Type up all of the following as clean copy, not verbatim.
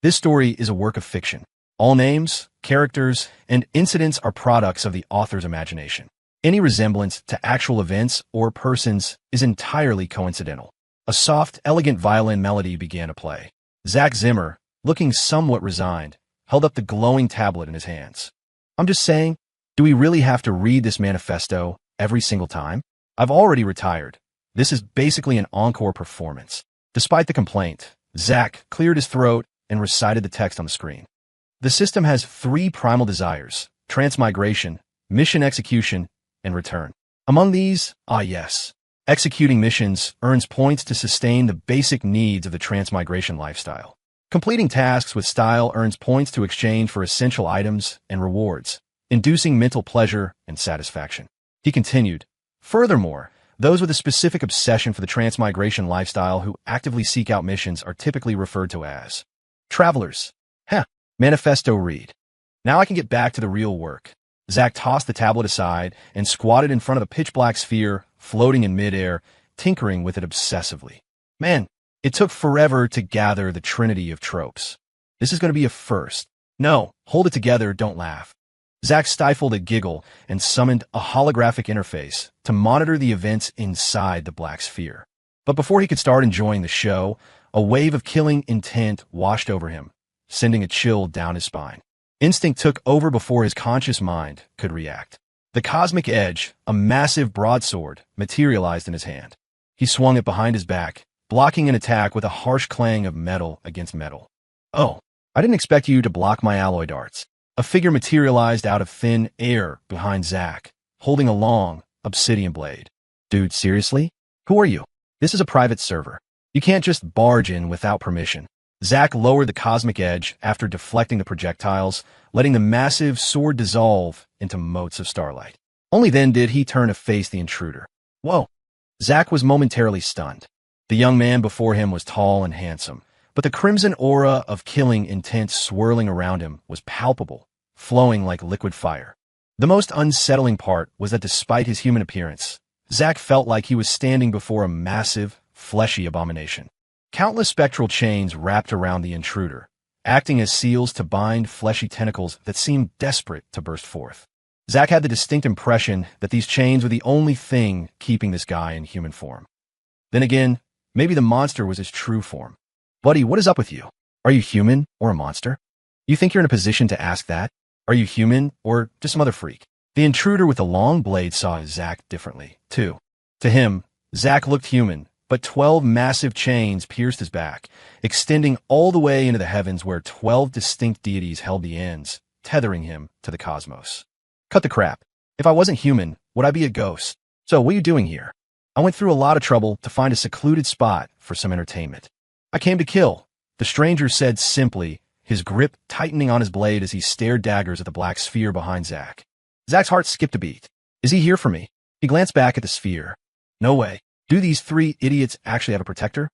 This story is a work of fiction. All names, characters, and incidents are products of the author's imagination. Any resemblance to actual events or persons is entirely coincidental. A soft, elegant violin melody began to play. Zach Zimmer, looking somewhat resigned, held up the glowing tablet in his hands. I'm just saying, do we really have to read this manifesto every single time? I've already retired. This is basically an encore performance. Despite the complaint, Zach cleared his throat and recited the text on the screen. The system has 3 primal desires: transmigration, mission execution, and return. Among these, yes, executing missions earns points to sustain the basic needs of the transmigration lifestyle. Completing tasks with style earns points to exchange for essential items and rewards, inducing mental pleasure and satisfaction. He continued, furthermore, those with a specific obsession for the transmigration lifestyle who actively seek out missions are typically referred to as travelers. Manifesto read. Now I can get back to the real work. Zach tossed the tablet aside and squatted in front of the pitch-black sphere, floating in midair, tinkering with it obsessively. Man, it took forever to gather the trinity of tropes. This is going to be a first. No, hold it together, don't laugh. Zach stifled a giggle and summoned a holographic interface to monitor the events inside the black sphere. But before he could start enjoying the show, a wave of killing intent washed over him, sending a chill down his spine. Instinct took over before his conscious mind could react. The cosmic edge, a massive broadsword, materialized in his hand. He swung it behind his back, blocking an attack with a harsh clang of metal against metal. Oh, I didn't expect you to block my alloy darts. A figure materialized out of thin air behind Zach, holding a long, obsidian blade. Dude, seriously? Who are you? This is a private server. You can't just barge in without permission. Zach lowered the cosmic edge after deflecting the projectiles, letting the massive sword dissolve into motes of starlight. Only then did he turn to face the intruder. Whoa! Zach was momentarily stunned. The young man before him was tall and handsome, but the crimson aura of killing intent swirling around him was palpable, flowing like liquid fire. The most unsettling part was that despite his human appearance, Zach felt like he was standing before a massive, fleshy abomination. Countless spectral chains wrapped around the intruder, acting as seals to bind fleshy tentacles that seemed desperate to burst forth. Zach had the distinct impression that these chains were the only thing keeping this guy in human form. Then again, maybe the monster was his true form. Buddy, what is up with you? Are you human or a monster? You think you're in a position to ask that? Are you human or just some other freak? The intruder with the long blade saw Zach differently, too. To him, Zach looked human, but 12 massive chains pierced his back, extending all the way into the heavens where 12 distinct deities held the ends, tethering him to the cosmos. Cut the crap. If I wasn't human, would I be a ghost? So what are you doing here? I went through a lot of trouble to find a secluded spot for some entertainment. I came to kill, the stranger said simply, his grip tightening on his blade as he stared daggers at the black sphere behind Zach. Zach's heart skipped a beat. Is he here for me? He glanced back at the sphere. No way. Do these 3 idiots actually have a protector?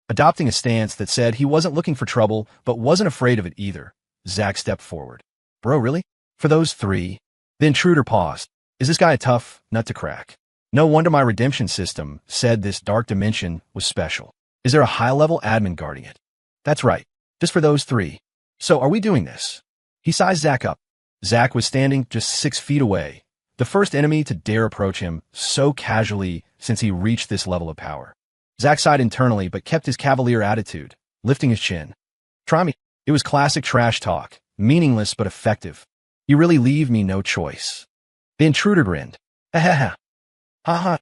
Adopting a stance that said he wasn't looking for trouble, but wasn't afraid of it either, Zach stepped forward. Bro, really? For those 3? The intruder paused. Is this guy a tough nut to crack? No wonder my redemption system said this dark dimension was special. Is there a high-level admin guarding it? That's right. Just for those 3. So are we doing this? He sized Zach up. Zach was standing just 6 feet away, the first enemy to dare approach him so casually since he reached this level of power. Zach sighed internally but kept his cavalier attitude, lifting his chin. Try me. It was classic trash talk, meaningless but effective. You really leave me no choice. The intruder grinned. Ha ha ha. Ha ha.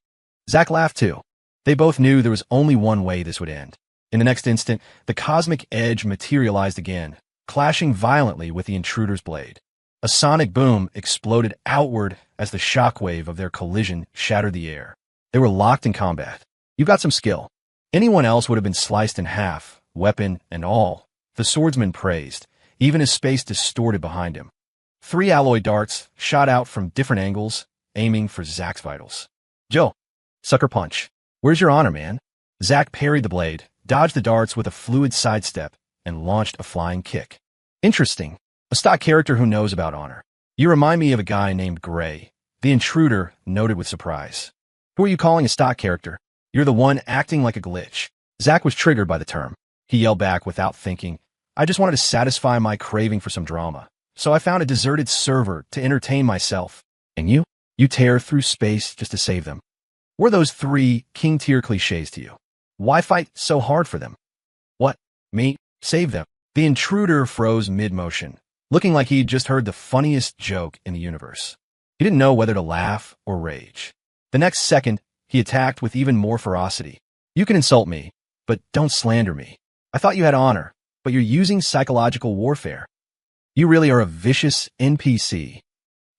Zach laughed too. They both knew there was only one way this would end. In the next instant, the cosmic edge materialized again, clashing violently with the intruder's blade. A sonic boom exploded outward as the shockwave of their collision shattered the air. They were locked in combat. You got some skill. Anyone else would have been sliced in half, weapon and all, the swordsman praised, even as space distorted behind him. 3 alloy darts shot out from different angles, aiming for Zach's vitals. Joe, sucker punch. Where's your honor, man? Zach parried the blade, dodged the darts with a fluid sidestep, and launched a flying kick. Interesting. A stock character who knows about honor. You remind me of a guy named Gray. The intruder noted with surprise. Who are you calling a stock character? You're the one acting like a glitch. Zach was triggered by the term. He yelled back without thinking. I just wanted to satisfy my craving for some drama. So I found a deserted server to entertain myself. And you? You tear through space just to save them. Were those 3 king-tier cliches to you? Why fight so hard for them? What? Me? Save them? The intruder froze mid-motion, looking like he'd just heard the funniest joke in the universe. He didn't know whether to laugh or rage. The next second, he attacked with even more ferocity. You can insult me, but don't slander me. I thought you had honor, but you're using psychological warfare. You really are a vicious NPC.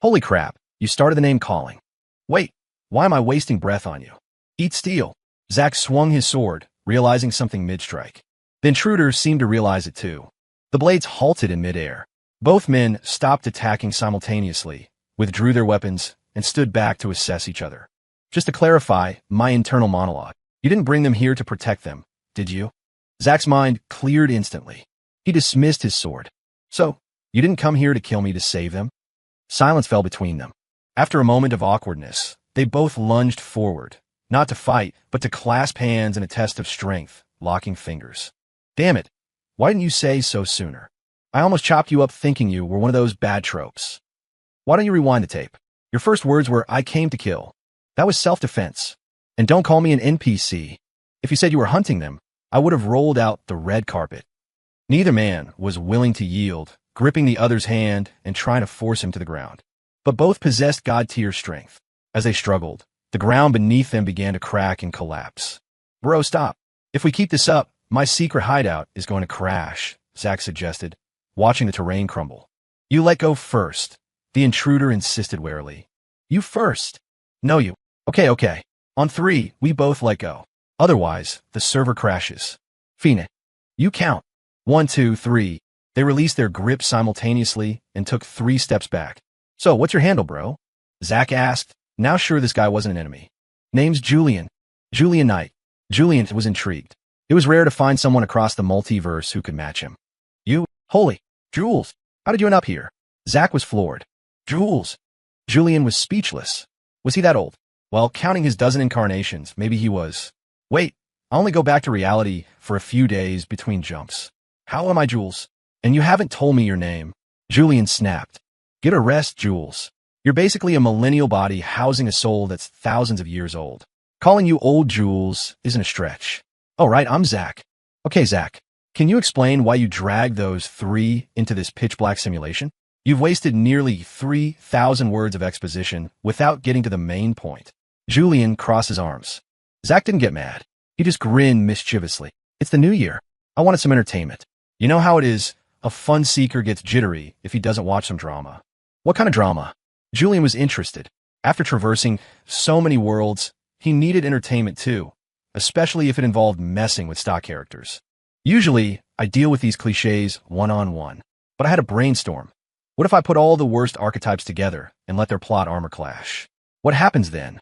Holy crap, you started the name calling. Wait, why am I wasting breath on you? Eat steel. Zack swung his sword, realizing something mid-strike. The intruder seemed to realize it too. The blades halted in midair. Both men stopped attacking simultaneously, withdrew their weapons, and stood back to assess each other. Just to clarify my internal monologue, you didn't bring them here to protect them, did you? Zack's mind cleared instantly. He dismissed his sword. So, you didn't come here to kill me to save them? Silence fell between them. After a moment of awkwardness, they both lunged forward, not to fight, but to clasp hands in a test of strength, locking fingers. Damn it, why didn't you say so sooner? I almost chopped you up thinking you were one of those bad tropes. Why don't you rewind the tape? Your first words were, I came to kill. That was self-defense. And don't call me an NPC. If you said you were hunting them, I would have rolled out the red carpet. Neither man was willing to yield, gripping the other's hand and trying to force him to the ground. But both possessed god-tier strength. As they struggled, the ground beneath them began to crack and collapse. Bro, stop. If we keep this up, my secret hideout is going to crash, Zack suggested, watching the terrain crumble. You let go first, the intruder insisted warily. You first. No, you. Okay. On 3, we both let go. Otherwise, the server crashes. Phoenix. You count. 1, 2, 3. They released their grip simultaneously and took 3 steps back. So, what's your handle, bro? Zack asked, now sure this guy wasn't an enemy. Name's Julian. Julian Knight. Julian was intrigued. It was rare to find someone across the multiverse who could match him. You? Holy. Jules. How did you end up here? Zack was floored. Jules. Julian was speechless. Was he that old? Well, counting his dozen incarnations, maybe he was. Wait, I only go back to reality for a few days between jumps. How am I, Jules? And you haven't told me your name. Julian snapped. Get a rest, Jules. You're basically a millennial body housing a soul that's thousands of years old. Calling you old Jules isn't a stretch. Oh, right, I'm Zack. Okay, Zack, can you explain why you dragged those 3 into this pitch-black simulation? You've wasted nearly 3,000 words of exposition without getting to the main point. Julian crossed his arms. Zack didn't get mad. He just grinned mischievously. It's the new year. I wanted some entertainment. You know how it is. A fun seeker gets jittery if he doesn't watch some drama. What kind of drama? Julian was interested. After traversing so many worlds, he needed entertainment too, especially if it involved messing with stock characters. Usually, I deal with these cliches one-on-one, but I had a brainstorm. What if I put all the worst archetypes together and let their plot armor clash? What happens then?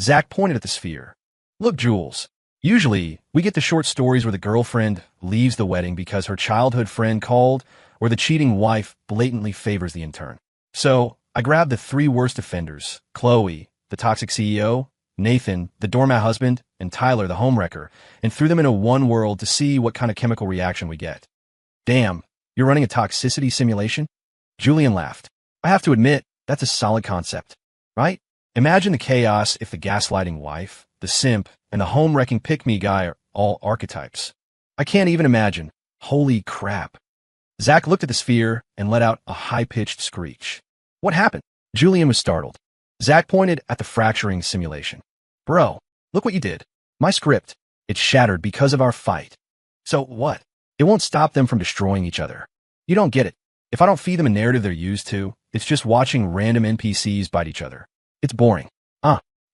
Zack pointed at the sphere. Look, Jules, usually we get the short stories where the girlfriend leaves the wedding because her childhood friend called, or the cheating wife blatantly favors the intern. So, I grabbed the 3 worst offenders, Chloe, the toxic CEO, Nathan, the doormat husband, and Tyler, the homewrecker, and threw them into one world to see what kind of chemical reaction we get. Damn, you're running a toxicity simulation? Julian laughed. I have to admit, that's a solid concept, right? Imagine the chaos if the gaslighting wife, the simp, and the home-wrecking pick-me guy are all archetypes. I can't even imagine. Holy crap. Zack looked at the sphere and let out a high-pitched screech. What happened? Julian was startled. Zack pointed at the fracturing simulation. Bro, look what you did. My script. It shattered because of our fight. So what? It won't stop them from destroying each other. You don't get it. If I don't feed them a narrative they're used to, it's just watching random NPCs bite each other. It's boring.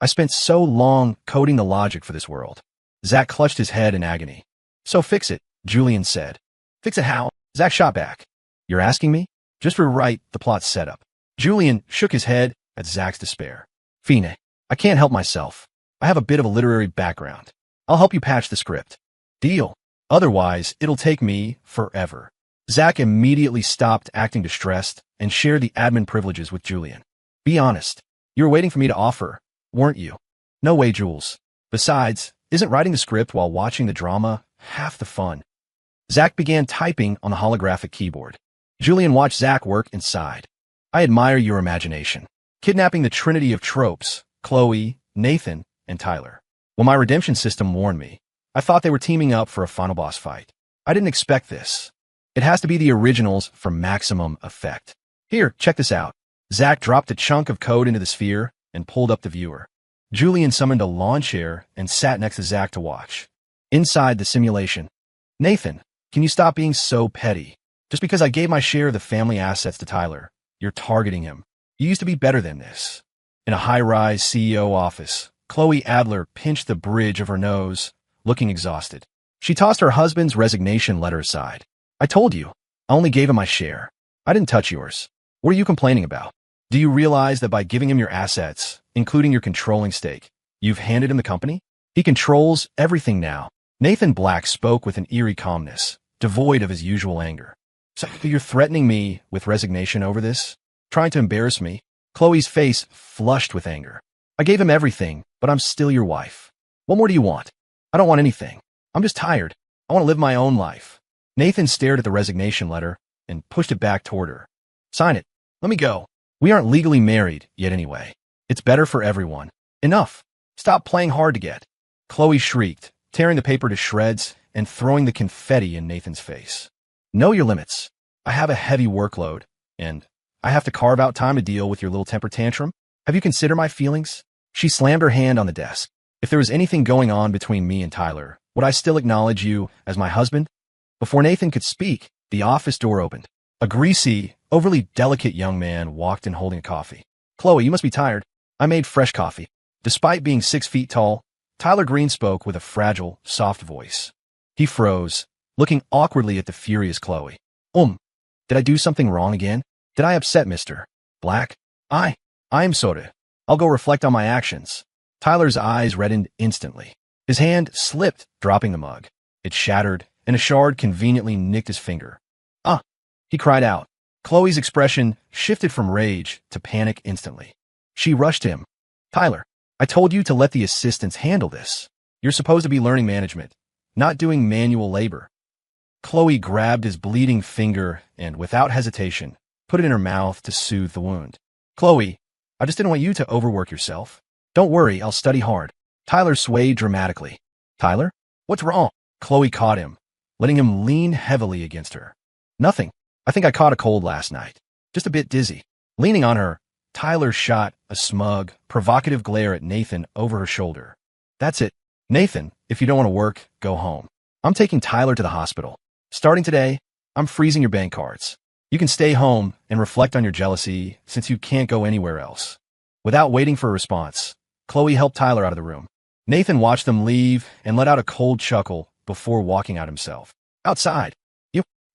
I spent so long coding the logic for this world. Zack clutched his head in agony. So fix it, Julian said. Fix it how? Zack shot back. You're asking me? Just rewrite the plot setup. Julian shook his head at Zack's despair. Phoenix, I can't help myself. I have a bit of a literary background. I'll help you patch the script. Deal. Otherwise, it'll take me forever. Zack immediately stopped acting distressed and shared the admin privileges with Julian. Be honest. You were waiting for me to offer, weren't you? No way, Jules. Besides, isn't writing the script while watching the drama half the fun? Zach began typing on the holographic keyboard. Julian watched Zach work and sighed. I admire your imagination. Kidnapping the trinity of tropes, Chloe, Nathan, and Tyler. Well, my redemption system warned me. I thought they were teaming up for a final boss fight. I didn't expect this. It has to be the originals for maximum effect. Here, check this out. Zach dropped a chunk of code into the sphere and pulled up the viewer. Julian summoned a lawn chair and sat next to Zach to watch. Inside the simulation. Nathan, can you stop being so petty? Just because I gave my share of the family assets to Tyler, you're targeting him. You used to be better than this. In a high-rise CEO office, Chloe Adler pinched the bridge of her nose, looking exhausted. She tossed her husband's resignation letter aside. I told you, I only gave him my share. I didn't touch yours. What are you complaining about? Do you realize that by giving him your assets, including your controlling stake, you've handed him the company? He controls everything now. Nathan Black spoke with an eerie calmness, devoid of his usual anger. So you're threatening me with resignation over this? Trying to embarrass me? Chloe's face flushed with anger. I gave him everything, but I'm still your wife. What more do you want? I don't want anything. I'm just tired. I want to live my own life. Nathan stared at the resignation letter and pushed it back toward her. Sign it. Let me go. We aren't legally married yet anyway. It's better for everyone. Enough. Stop playing hard to get. Chloe shrieked, tearing the paper to shreds and throwing the confetti in Nathan's face. Know your limits. I have a heavy workload, and I have to carve out time to deal with your little temper tantrum. Have you considered my feelings? She slammed her hand on the desk. If there was anything going on between me and Tyler, would I still acknowledge you as my husband? Before Nathan could speak, the office door opened. A greasy, overly delicate young man walked in holding a coffee. Chloe, you must be tired. I made fresh coffee. Despite being 6 feet tall, Tyler Green spoke with a fragile, soft voice. He froze, looking awkwardly at the furious Chloe. Did I do something wrong again? Did I upset Mr. Black? I'm sorry. I'll go reflect on my actions. Tyler's eyes reddened instantly. His hand slipped, dropping the mug. It shattered, and a shard conveniently nicked his finger. He cried out. Chloe's expression shifted from rage to panic instantly. She rushed him. Tyler, I told you to let the assistants handle this. You're supposed to be learning management, not doing manual labor. Chloe grabbed his bleeding finger and, without hesitation, put it in her mouth to soothe the wound. Chloe, I just didn't want you to overwork yourself. Don't worry, I'll study hard. Tyler swayed dramatically. Tyler? What's wrong? Chloe caught him, letting him lean heavily against her. Nothing. I think I caught a cold last night. Just a bit dizzy. Leaning on her, Tyler shot a smug, provocative glare at Nathan over her shoulder. That's it. Nathan, if you don't want to work, go home. I'm taking Tyler to the hospital. Starting today, I'm freezing your bank cards. You can stay home and reflect on your jealousy since you can't go anywhere else. Without waiting for a response, Chloe helped Tyler out of the room. Nathan watched them leave and let out a cold chuckle before walking out himself. Outside.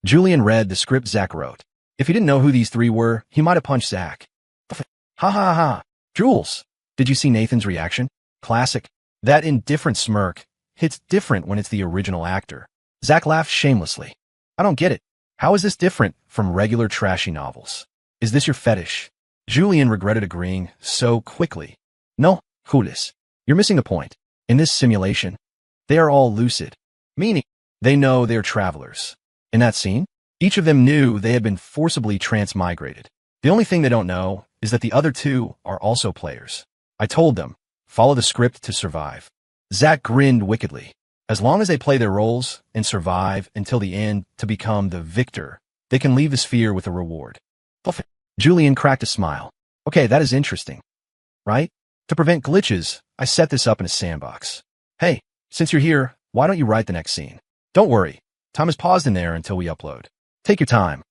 Julian read the script Zach wrote. If he didn't know who these three were, he might have punched Zach. Ha ha ha. Jules, did you see Nathan's reaction? Classic. That indifferent smirk hits different when it's the original actor. Zach laughed shamelessly. I don't get it. How is this different from regular trashy novels? Is this your fetish? Julian regretted agreeing so quickly. No, Jules, you're missing the point. In this simulation, they are all lucid, meaning they know they're travelers. In that scene, each of them knew they had been forcibly transmigrated. The only thing they don't know is that the other two are also players. I told them, follow the script to survive. Zach grinned wickedly. As long as they play their roles and survive until the end to become the victor, they can leave the sphere with a reward. Julian cracked a smile. Okay, that is interesting. Right? To prevent glitches, I set this up in a sandbox. Hey, since you're here, why don't you write the next scene? Don't worry. Time is paused in there until we upload. Take your time.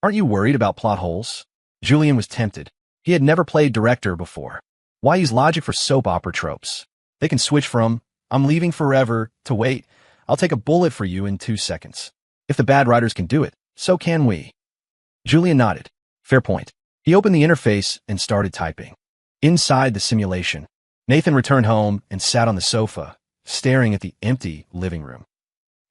Aren't you worried about plot holes? Julian was tempted. He had never played director before. Why use logic for soap opera tropes? They can switch from, I'm leaving forever, to wait, I'll take a bullet for you in 2 seconds. If the bad writers can do it, so can we. Julian nodded. Fair point. He opened the interface and started typing. Inside the simulation, Nathan returned home and sat on the sofa, staring at the empty living room.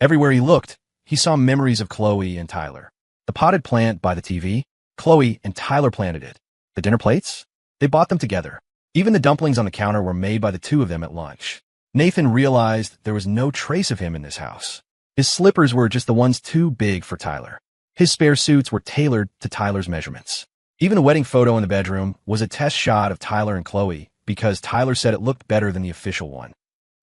Everywhere he looked, he saw memories of Chloe and Tyler. The potted plant by the TV, Chloe and Tyler planted it. The dinner plates? They bought them together. Even the dumplings on the counter were made by the two of them at lunch. Nathan realized there was no trace of him in this house. His slippers were just the ones too big for Tyler. His spare suits were tailored to Tyler's measurements. Even the wedding photo in the bedroom was a test shot of Tyler and Chloe because Tyler said it looked better than the official one.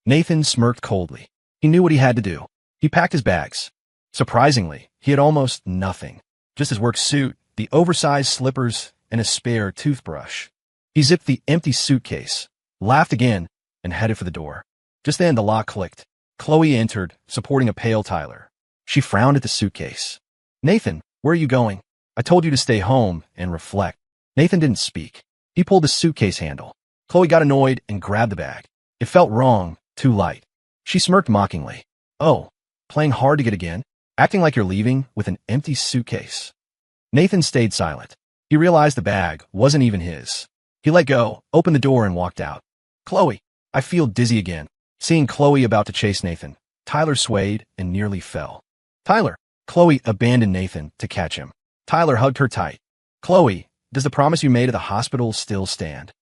Nathan smirked coldly. He knew what he had to do. He packed his bags. Surprisingly, he had almost nothing. Just his work suit, the oversized slippers, and a spare toothbrush. He zipped the empty suitcase, laughed again, and headed for the door. Just then the lock clicked. Chloe entered, supporting a pale Tyler. She frowned at the suitcase. "Nathan, where are you going? I told you to stay home and reflect." Nathan didn't speak. He pulled the suitcase handle. Chloe got annoyed and grabbed the bag. It felt wrong, too light. She smirked mockingly. "Oh, playing hard to get again? Acting like you're leaving with an empty suitcase." Nathan stayed silent. He realized the bag wasn't even his. He let go, opened the door, and walked out. "Chloe, I feel dizzy again." Seeing Chloe about to chase Nathan, Tyler swayed and nearly fell. "Tyler!" Chloe abandoned Nathan to catch him. Tyler hugged her tight. "Chloe, does the promise you made at the hospital still stand?"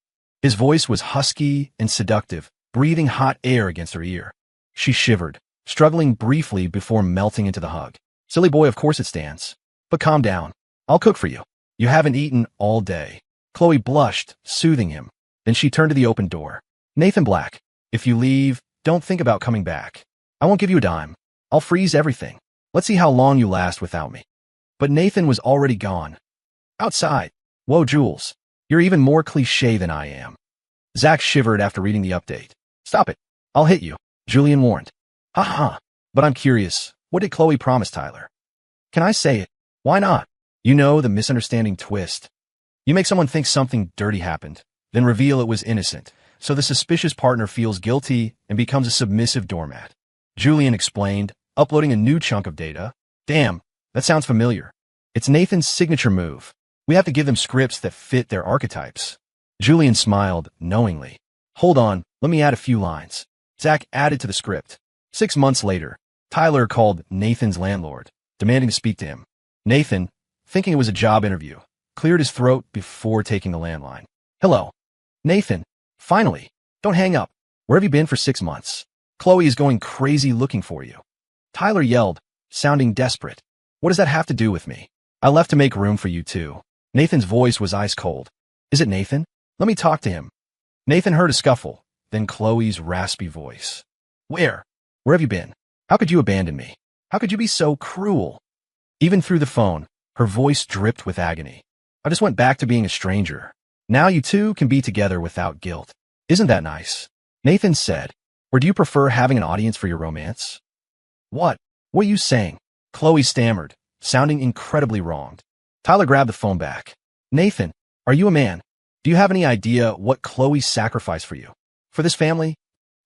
His voice was husky and seductive, breathing hot air against her ear. She shivered, struggling briefly before melting into the hug. "Silly boy, of course it stands. But calm down. I'll cook for you. You haven't eaten all day." Chloe blushed, soothing him. Then she turned to the open door. "Nathan Black, if you leave, don't think about coming back. I won't give you a dime. I'll freeze everything. Let's see how long you last without me." But Nathan was already gone. Outside. "Whoa, Jules. You're even more cliché than I am." Zach shivered after reading the update. "Stop it. I'll hit you," Julian warned. "Ha. But I'm curious. What did Chloe promise Tyler?" "Can I say it? Why not? You know the misunderstanding twist. You make someone think something dirty happened, then reveal it was innocent, so the suspicious partner feels guilty and becomes a submissive doormat." Julian explained, uploading a new chunk of data. "Damn, that sounds familiar. It's Nathan's signature move. We have to give them scripts that fit their archetypes." Julian smiled knowingly. "Hold on, let me add a few lines." Zach added to the script. 6 months later, Tyler called Nathan's landlord, demanding to speak to him. Nathan, thinking it was a job interview, cleared his throat before taking the landline. "Hello. Nathan, finally. Don't hang up. Where have you been for 6 months? Chloe is going crazy looking for you." Tyler yelled, sounding desperate. "What does that have to do with me? I left to make room for you too." Nathan's voice was ice cold. "Is it Nathan? Let me talk to him." Nathan heard a scuffle, then Chloe's raspy voice. Where have you been? How could you abandon me? How could you be so cruel?" Even through the phone, her voice dripped with agony. "I just went back to being a stranger. Now you two can be together without guilt. Isn't that nice?" Nathan said. "Or do you prefer having an audience for your romance?" What are you saying?" Chloe stammered, sounding incredibly wronged. Tyler grabbed the phone back. "Nathan, are you a man? Do you have any idea what Chloe sacrificed for you? For this family?"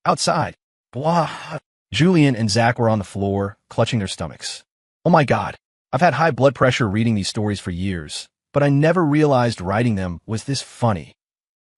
Outside. Blah. Julian and Zach were on the floor, clutching their stomachs. "Oh my God. I've had high blood pressure reading these stories for years, but I never realized writing them was this funny."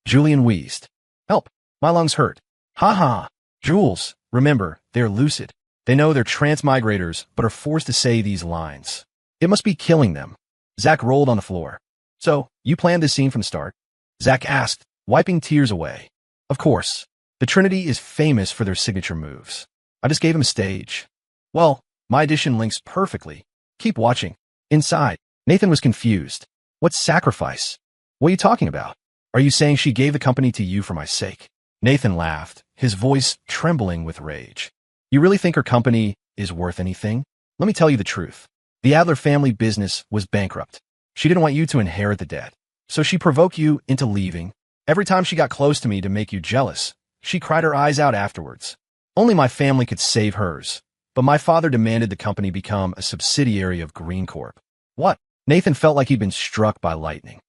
Julian wheezed. "Help. My lungs hurt." Ha. Jules, remember, they're lucid. They know they're transmigrators, but are forced to say these lines. It must be killing them. Zach rolled on the floor. "So, you planned this scene from the start?" Zach asked, wiping tears away. "Of course. The Trinity is famous for their signature moves. I just gave him a stage." "Well, my edition links perfectly. Keep watching." Inside, Nathan was confused. "What sacrifice? What are you talking about? Are you saying she gave the company to you for my sake?" Nathan laughed, his voice trembling with rage. "You really think her company is worth anything? Let me tell you the truth. The Adler family business was bankrupt. She didn't want you to inherit the debt, so she provoked you into leaving. Every time she got close to me to make you jealous, she cried her eyes out afterwards. Only my family could save hers, but my father demanded the company become a subsidiary of Green Corp." What? Nathan felt like he'd been struck by lightning.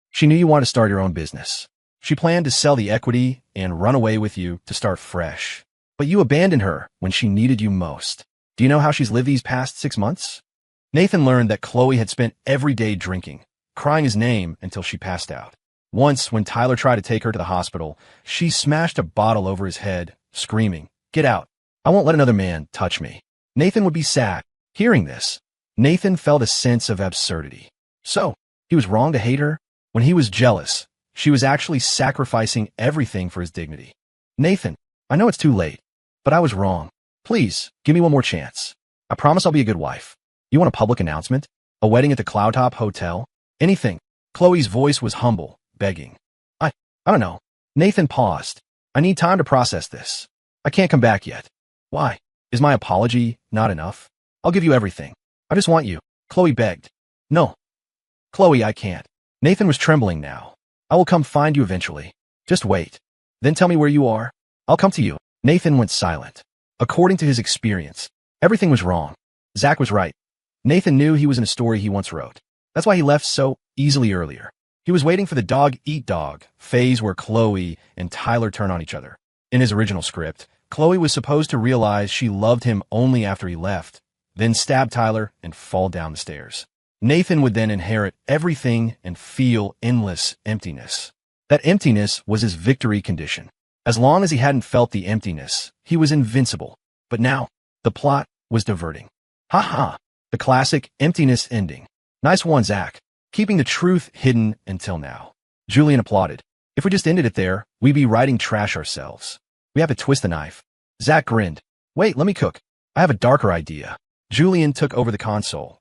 "She knew you wanted to start your own business. She planned to sell the equity and run away with you to start fresh. But you abandoned her when she needed you most. Do you know how she's lived these past 6 months?" Nathan learned that Chloe had spent every day drinking, crying his name until she passed out. Once, when Tyler tried to take her to the hospital, she smashed a bottle over his head, screaming, "Get out. I won't let another man touch me." Nathan would be sad. Hearing this, Nathan felt a sense of absurdity. So, he was wrong to hate her? When he was jealous, she was actually sacrificing everything for his dignity. "Nathan, I know it's too late, but I was wrong. Please, give me one more chance." I promise I'll be a good wife. You want a public announcement? A wedding at the Cloudtop Hotel? Anything. Chloe's voice was humble, begging. I don't know. Nathan paused. I need time to process this. I can't come back yet. Why? Is my apology not enough? I'll give you everything. I just want you. Chloe begged. No. Chloe, I can't. Nathan was trembling now. I will come find you eventually. Just wait. Then tell me where you are. I'll come to you. Nathan went silent. According to his experience, everything was wrong. Zach was right. Nathan knew he was in a story he once wrote. That's why he left so easily earlier. He was waiting for the dog-eat-dog phase where Chloe and Tyler turn on each other. In his original script, Chloe was supposed to realize she loved him only after he left, then stab Tyler and fall down the stairs. Nathan would then inherit everything and feel endless emptiness. That emptiness was his victory condition. As long as he hadn't felt the emptiness, he was invincible. But now, the plot was diverting. Ha ha, the classic emptiness ending. Nice one, Zach. Keeping the truth hidden until now. Julian applauded. If we just ended it there, we'd be writing trash ourselves. We have to twist the knife. Zach grinned. Wait, let me cook. I have a darker idea. Julian took over the console.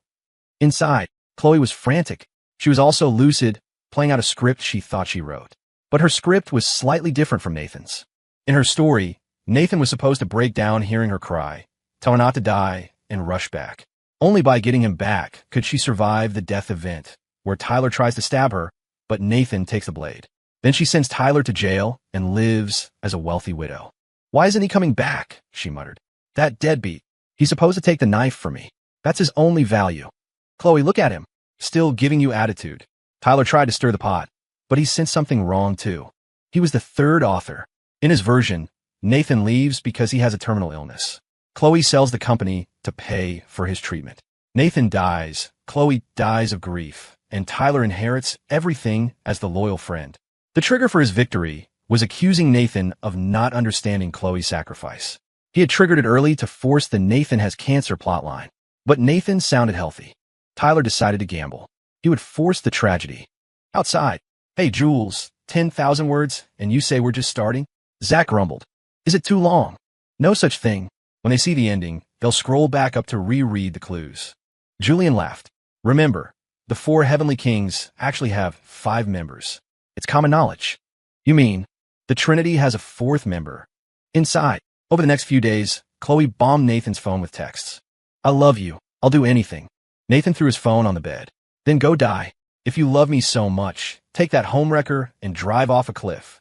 Inside, Chloe was frantic. She was also lucid, playing out a script she thought she wrote. But her script was slightly different from Nathan's. In her story, Nathan was supposed to break down hearing her cry, tell her not to die, and rush back. Only by getting him back could she survive the death event, where Tyler tries to stab her, but Nathan takes the blade. Then she sends Tyler to jail and lives as a wealthy widow. Why isn't he coming back? She muttered. That deadbeat. He's supposed to take the knife from me. That's his only value. Chloe, look at him. Still giving you attitude. Tyler tried to stir the pot, but he sensed something wrong too. He was the third author. In his version, Nathan leaves because he has a terminal illness. Chloe sells the company to pay for his treatment. Nathan dies, Chloe dies of grief, and Tyler inherits everything as the loyal friend. The trigger for his victory was accusing Nathan of not understanding Chloe's sacrifice. He had triggered it early to force the Nathan has cancer plotline. But Nathan sounded healthy. Tyler decided to gamble. He would force the tragedy. Outside. Hey, Jules, 10,000 words, and you say we're just starting? Zach grumbled. Is it too long? No such thing. When they see the ending, they'll scroll back up to reread the clues. Julian laughed. Remember, the 4 Heavenly Kings actually have 5 members. It's common knowledge. You mean, the Trinity has a 4th member. Inside. Over the next few days, Chloe bombed Nathan's phone with texts. I love you. I'll do anything. Nathan threw his phone on the bed. Then go die. If you love me so much, take that homewrecker and drive off a cliff.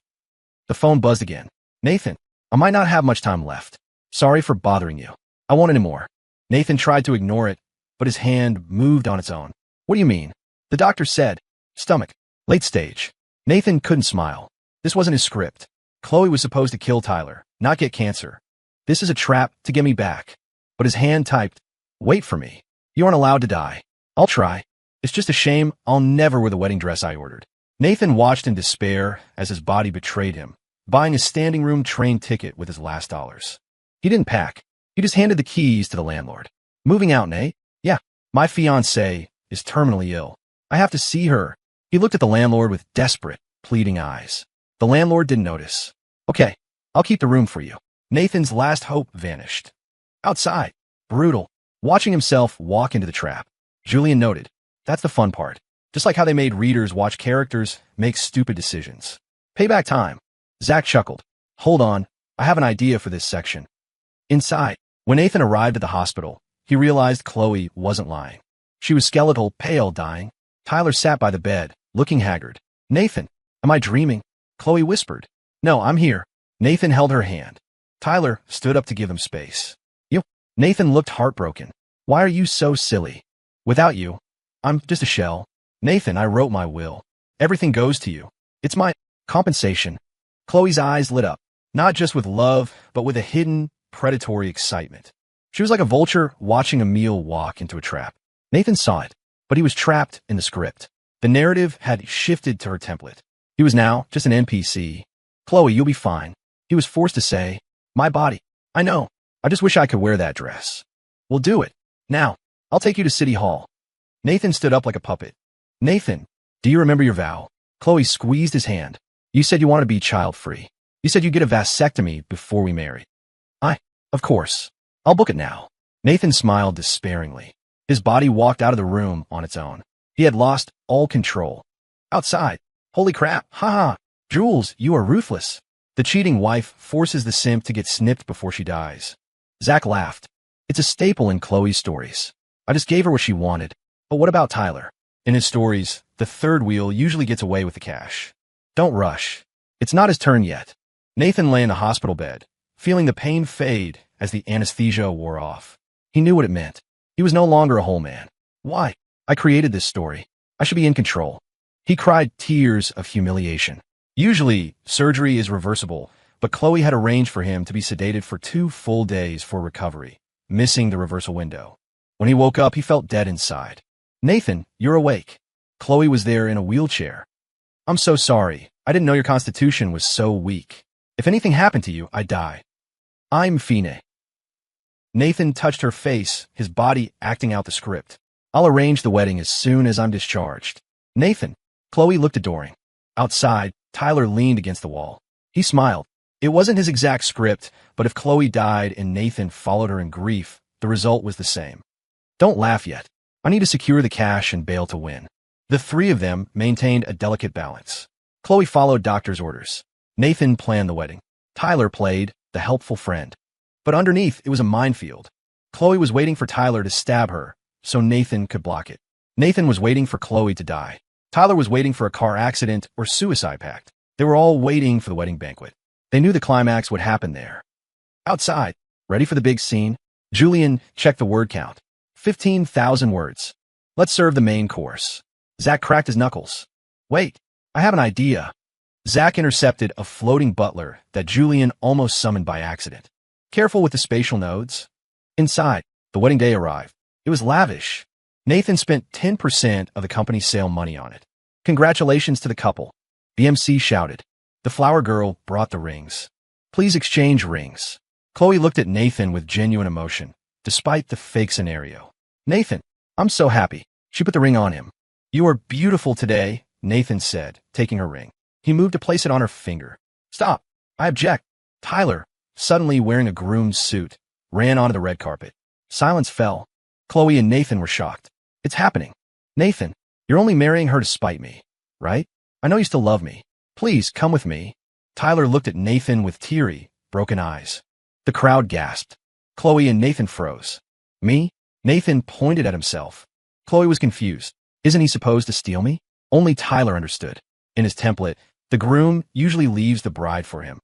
The phone buzzed again. Nathan, I might not have much time left. Sorry for bothering you. I won't anymore. Nathan tried to ignore it, but his hand moved on its own. What do you mean? The doctor said, stomach, late stage. Nathan couldn't smile. This wasn't his script. Chloe was supposed to kill Tyler, not get cancer. This is a trap to get me back. But his hand typed, wait for me. You aren't allowed to die. I'll try. It's just a shame I'll never wear the wedding dress I ordered. Nathan watched in despair as his body betrayed him, buying a standing room train ticket with his last dollars. He didn't pack. He just handed the keys to the landlord. Moving out, Nate? Yeah. My fiancée is terminally ill. I have to see her. He looked at the landlord with desperate, pleading eyes. The landlord didn't notice. Okay, I'll keep the room for you. Nathan's last hope vanished. Outside. Brutal. Watching himself walk into the trap. Julian noted. That's the fun part. Just like how they made readers watch characters make stupid decisions. Payback time. Zach chuckled. Hold on. I have an idea for this section. Inside. When Nathan arrived at the hospital, he realized Chloe wasn't lying. She was skeletal, pale, dying. Tyler sat by the bed, looking haggard. Nathan, am I dreaming? Chloe whispered. No, I'm here. Nathan held her hand. Tyler stood up to give him space. You? Nathan looked heartbroken. Why are you so silly? Without you, I'm just a shell. Nathan, I wrote my will. Everything goes to you. It's my compensation. Chloe's eyes lit up, not just with love, but with a hidden, predatory excitement. She was like a vulture watching a meal walk into a trap. Nathan saw it, but he was trapped in the script. The narrative had shifted to her template. He was now just an NPC. Chloe, you'll be fine. He was forced to say, my body. I know. I just wish I could wear that dress. We'll do it. Now, I'll take you to City Hall. Nathan stood up like a puppet. Nathan, do you remember your vow? Chloe squeezed his hand. You said you want to be child-free. You said you'd get a vasectomy before we married. Of course. I'll book it now. Nathan smiled despairingly. His body walked out of the room on its own. He had lost all control. Outside. Holy crap, haha. Jules, you are ruthless. The cheating wife forces the simp to get snipped before she dies. Zach laughed. It's a staple in Chloe's stories. I just gave her what she wanted. But what about Tyler? In his stories, the third wheel usually gets away with the cash. Don't rush. It's not his turn yet. Nathan lay in the hospital bed, feeling the pain fade as the anesthesia wore off. He knew what it meant. He was no longer a whole man. Why? I created this story. I should be in control. He cried tears of humiliation. Usually, surgery is reversible, but Chloe had arranged for him to be sedated for 2 full days for recovery, missing the reversal window. When he woke up, he felt dead inside. Nathan, you're awake. Chloe was there in a wheelchair. I'm so sorry. I didn't know your constitution was so weak. If anything happened to you, I'd die. I'm Fine. Nathan touched her face, his body acting out the script. I'll arrange the wedding as soon as I'm discharged. Nathan. Chloe looked adoring. Outside, Tyler leaned against the wall. He smiled. It wasn't his exact script, but if Chloe died and Nathan followed her in grief, the result was the same. Don't laugh yet. I need to secure the cash and bail to win. The three of them maintained a delicate balance. Chloe followed doctor's orders. Nathan planned the wedding. Tyler played the helpful friend. But underneath, it was a minefield. Chloe was waiting for Tyler to stab her, so Nathan could block it. Nathan was waiting for Chloe to die. Tyler was waiting for a car accident or suicide pact. They were all waiting for the wedding banquet. They knew the climax would happen there. Outside, ready for the big scene, Julian checked the word count. 15,000 words. Let's serve the main course. Zach cracked his knuckles. Wait, I have an idea. Zach intercepted a floating butler that Julian almost summoned by accident. Careful with the spatial nodes. Inside, the wedding day arrived. It was lavish. Nathan spent 10% of the company's sale money on it. Congratulations to the couple. The MC shouted. The flower girl brought the rings. Please exchange rings. Chloe looked at Nathan with genuine emotion, despite the fake scenario. Nathan, I'm so happy. She put the ring on him. You are beautiful today, Nathan said, taking her ring. He moved to place it on her finger. Stop. I object. Tyler, suddenly wearing a groom's suit, ran onto the red carpet. Silence fell. Chloe and Nathan were shocked. It's happening. Nathan, you're only marrying her to spite me, right? I know you still love me. Please, come with me. Tyler looked at Nathan with teary, broken eyes. The crowd gasped. Chloe and Nathan froze. Me? Nathan pointed at himself. Chloe was confused. Isn't he supposed to steal me? Only Tyler understood. In his template, the groom usually leaves the bride for him.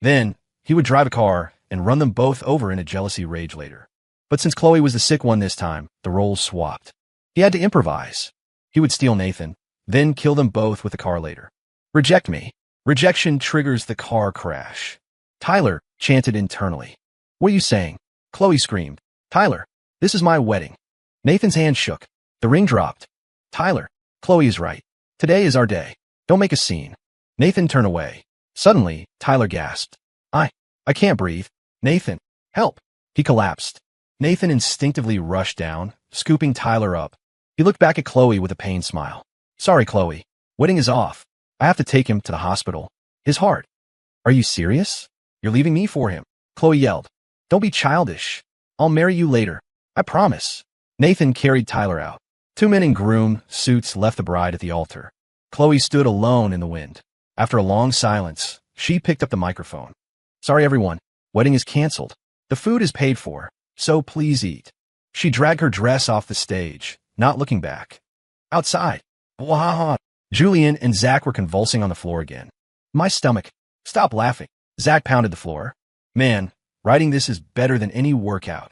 Then, he would drive a car and run them both over in a jealousy rage later. But since Chloe was the sick one this time, the roles swapped. He had to improvise. He would steal Nathan, then kill them both with the car later. Reject me. Rejection triggers the car crash. Tyler chanted internally. What are you saying? Chloe screamed. Tyler, this is my wedding. Nathan's hand shook. The ring dropped. Tyler, Chloe is right. Today is our day. Don't make a scene. Nathan turned away. Suddenly, Tyler gasped. I can't breathe. Nathan, help. He collapsed. Nathan instinctively rushed down, scooping Tyler up. He looked back at Chloe with a pained smile. Sorry, Chloe. Wedding is off. I have to take him to the hospital. His heart. Are you serious? You're leaving me for him. Chloe yelled. Don't be childish. I'll marry you later. I promise. Nathan carried Tyler out. 2 men in groom suits left the bride at the altar. Chloe stood alone in the wind. After a long silence, she picked up the microphone. Sorry, everyone. Wedding is canceled. The food is paid for, so please eat. She dragged her dress off the stage, not looking back. Outside. Blah. Julian and Zach were convulsing on the floor again. My stomach. Stop laughing. Zach pounded the floor. Man, writing this is better than any workout.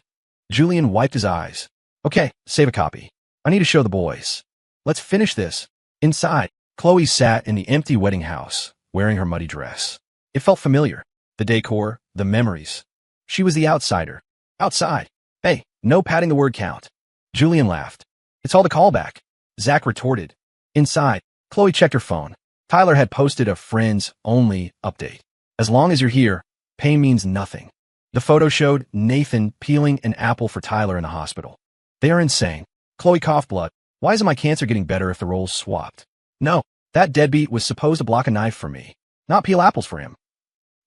Julian wiped his eyes. Okay, save a copy. I need to show the boys. Let's finish this. Inside, Chloe sat in the empty wedding house, wearing her muddy dress. It felt familiar. The decor, the memories. She was the outsider. Outside. Hey, no padding the word count. Julian laughed. It's all the callback. Zach retorted. Inside, Chloe checked her phone. Tyler had posted a friends-only update. As long as you're here, pain means nothing. The photo showed Nathan peeling an apple for Tyler in the hospital. They are insane. Chloe coughed blood. Why isn't my cancer getting better if the roles swapped? No, that deadbeat was supposed to block a knife for me, not peel apples for him.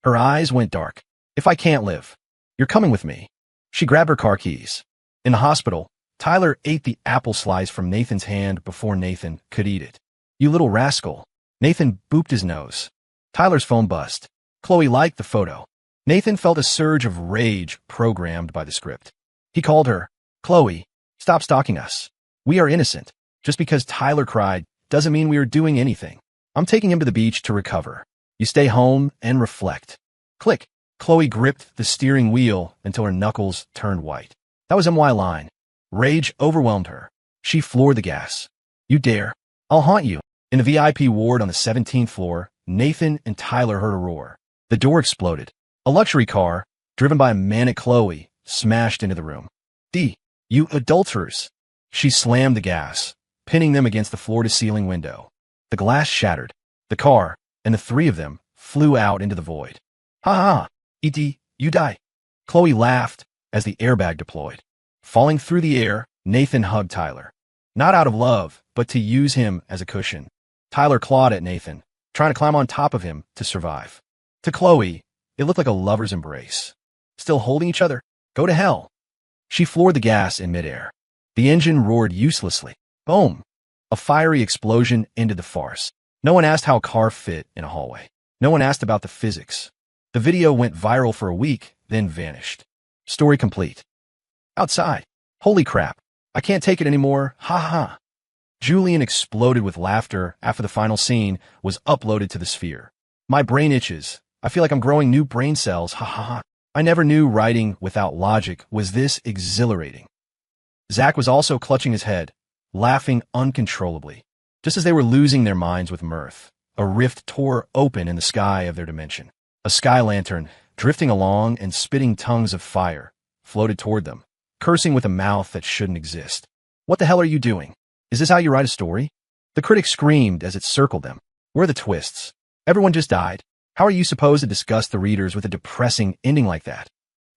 Her eyes went dark. If I can't live, you're coming with me. She grabbed her car keys. In the hospital, Tyler ate the apple slice from Nathan's hand before Nathan could eat it. "You little rascal." Nathan booped his nose. Tyler's phone buzzed. Chloe liked the photo. Nathan felt a surge of rage programmed by the script. He called her, "Chloe, stop stalking us. We are innocent. Just because Tyler cried doesn't mean we are doing anything. I'm taking him to the beach to recover. You stay home and reflect." Click. Chloe gripped the steering wheel until her knuckles turned white. That was MY line. Rage overwhelmed her. She floored the gas. "You dare? I'll haunt you." In the VIP ward on the 17th floor, Nathan and Tyler heard a roar. The door exploded. A luxury car, driven by a manic Chloe, smashed into the room. "You adulterers." She slammed the gas, pinning them against the floor-to-ceiling window. The glass shattered. The car, and the three of them, flew out into the void. "Ha ha! E.T., you die." Chloe laughed as the airbag deployed. Falling through the air, Nathan hugged Tyler. Not out of love, but to use him as a cushion. Tyler clawed at Nathan, trying to climb on top of him to survive. To Chloe, it looked like a lover's embrace. Still holding each other? Go to hell. She floored the gas in midair. The engine roared uselessly. Boom! A fiery explosion ended the farce. No one asked how a car fit in a hallway. No one asked about the physics. The video went viral for a week, then vanished. Story complete. Outside. Holy crap. I can't take it anymore. Ha ha. Julian exploded with laughter after the final scene was uploaded to the sphere. My brain itches. I feel like I'm growing new brain cells. Ha ha ha. I never knew writing without logic was this exhilarating. Zach was also clutching his head, laughing uncontrollably. Just as they were losing their minds with mirth, a rift tore open in the sky of their dimension. A sky lantern, drifting along and spitting tongues of fire, floated toward them, cursing with a mouth that shouldn't exist. What the hell are you doing? Is this how you write a story? The critic screamed as it circled them. Where are the twists? Everyone just died. How are you supposed to disgust the readers with a depressing ending like that?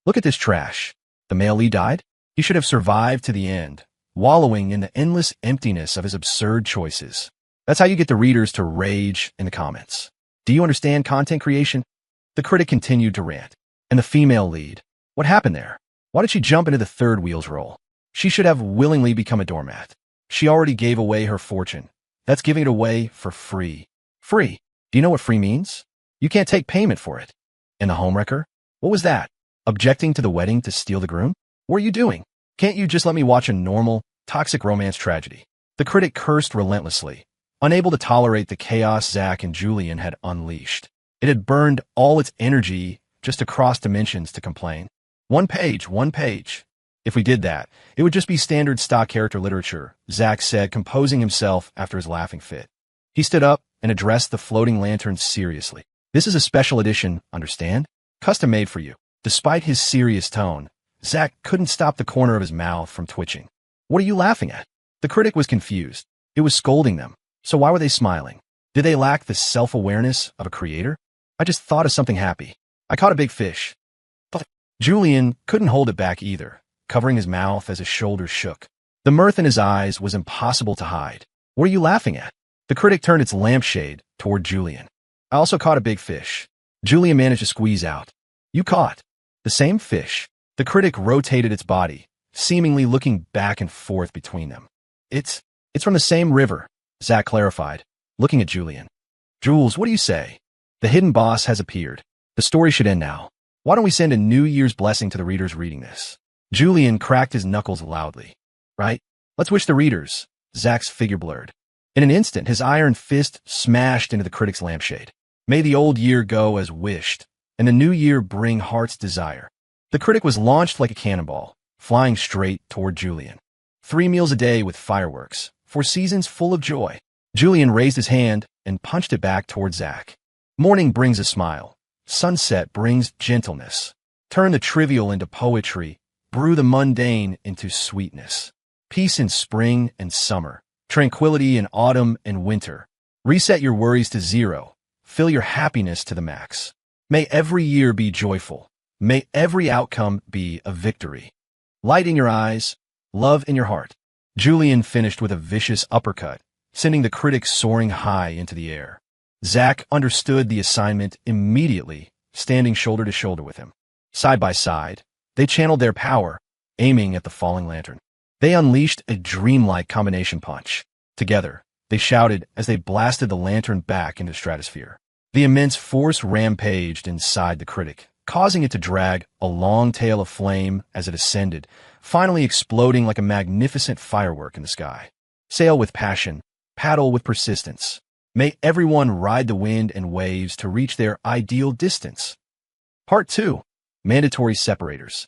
Look at this trash. The male lead died? He should have survived to the end, wallowing in the endless emptiness of his absurd choices. That's how you get the readers to rage in the comments. Do you understand content creation? The critic continued to rant. And the female lead? What happened there? Why did she jump into the third wheel's role? She should have willingly become a doormat. She already gave away her fortune. That's giving it away for free. Free. Do you know what free means? You can't take payment for it. And the homewrecker? What was that? Objecting to the wedding to steal the groom? What are you doing? Can't you just let me watch a normal, toxic romance tragedy? The critic cursed relentlessly, unable to tolerate the chaos Zach and Julian had unleashed. It had burned all its energy just to cross dimensions to complain. One page. If we did that, it would just be standard stock character literature, Zach said, composing himself after his laughing fit. He stood up and addressed the floating lantern seriously. This is a special edition, understand? Custom made for you. Despite his serious tone, Zach couldn't stop the corner of his mouth from twitching. What are you laughing at? The critic was confused. It was scolding them. So why were they smiling? Did they lack the self-awareness of a creator? I just thought of something happy. I caught a big fish. But Julian couldn't hold it back either, covering his mouth as his shoulders shook. The mirth in his eyes was impossible to hide. What are you laughing at? The critic turned its lampshade toward Julian. I also caught a big fish. Julian managed to squeeze out. You caught the same fish. The critic rotated its body, seemingly looking back and forth between them. It's from the same river, Zach clarified, looking at Julian. Jules, what do you say? The hidden boss has appeared. The story should end now. Why don't we send a New Year's blessing to the readers reading this? Julian cracked his knuckles loudly. Right? Let's wish the readers. Zach's figure blurred. In an instant, his iron fist smashed into the critic's lampshade. May the old year go as wished, and the new year bring heart's desire. The critic was launched like a cannonball, flying straight toward Julian. 3 meals a day with fireworks, 4 seasons full of joy. Julian raised his hand and punched it back toward Zach. Morning brings a smile. Sunset brings gentleness. Turn the trivial into poetry. Brew the mundane into sweetness. Peace in spring and summer. Tranquility in autumn and winter. Reset your worries to 0. Fill your happiness to the max. May every year be joyful. May every outcome be a victory. Light in your eyes, love in your heart. Julian finished with a vicious uppercut, sending the critic soaring high into the air. Zach understood the assignment immediately, standing shoulder to shoulder with him. Side by side, they channeled their power, aiming at the falling lantern. They unleashed a dreamlike combination punch. Together, they shouted as they blasted the lantern back into the stratosphere. The immense force rampaged inside the critic, causing it to drag a long tail of flame as it ascended, finally exploding like a magnificent firework in the sky. Sail with passion, paddle with persistence. May everyone ride the wind and waves to reach their ideal distance. Part 2. Mandatory Separators.